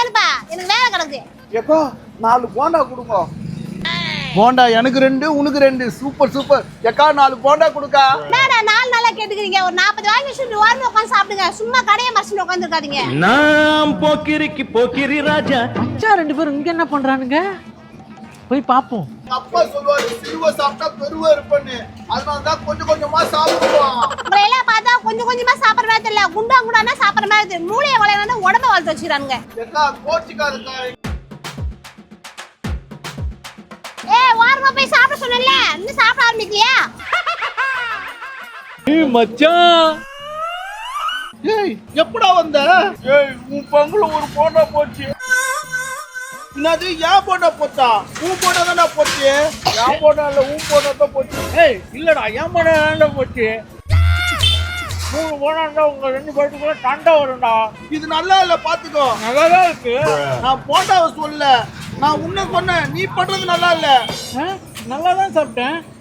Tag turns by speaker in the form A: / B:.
A: அனுப்பா, எனக்கு வேலை கிடக்குது.
B: ஏக்கா 4 போண்டா கொடுங்க. போண்டா எனக்கு 2 உனக்கு 2 சூப்பர் சூப்பர். ஏக்கா 4 போண்டா கொடுக்கா.
A: என்னடா 4 நாளா கேட்டுக்கிறீங்க? ஒரு 40 வாங்கி வச்சுட்டு ஓரமா உட்காந்து சாப்பிடுங்க. சும்மா கடையை மறைச்சிட்டு உட்காந்துருக்காதீங்க.
C: நாம் போக்கிரிக்கு போக்கிரி ராஜா.
D: அச்சா 2 பேரும் இங்க என்ன பண்றானுங்க? போய் பாப்போம்.
B: அப்பா சொல்லுவாரு சிறுவ சாப்பிட்டா பெருவ இருப்பேன்னு. அதனால தான் கொஞ்சம் கொஞ்சமா சாப்பிடுவோம்.
A: உங்களை எல்லாம் பார்த்தா கொஞ்சம் கொஞ்சமா சாப்பிட்ற மாதிரி தெரியல. குண்டா குண்டானா சாப்பிட்ற மாதிரி தெரியும். மூளையை வளையணும் உடம்ப வளர்த்து வச்சுக்கிறானுங்க.
B: ஏக்கா கோச்சிக்காதுக்கா.
A: ஓரமா போய் சாப்பிட சொன்னேன்ல, இன்னும் சாப்பிட ஆரம்பிக்கலையா?
D: மச்சான்
B: ஏய் எப்படா வந்த? ஏய் உன் பங்குல ஒரு போண்டா போச்சு. என்னது ஏன் போண்டா போச்சா? உன் போண்டா தானே போச்சு. ஏன் போண்டா இல்ல உன் போண்டா தான் போச்சு.
D: ஏய் இல்லடா என் போண்டா தான்டா போச்சு. 3 போண்டா உங்க 2 பேருக்குள்ள சண்டை வரும்டா.
B: இது நல்லா இல்ல பாத்துக்கோ.
D: நல்லாதான் இருக்கு.
B: நான் போண்டாவை சொல்ல, நான் உன்ன சொன்னேன். நீ பண்றது நல்லா இல்ல.
D: நல்லா தான் சாப்பிட்டேன்.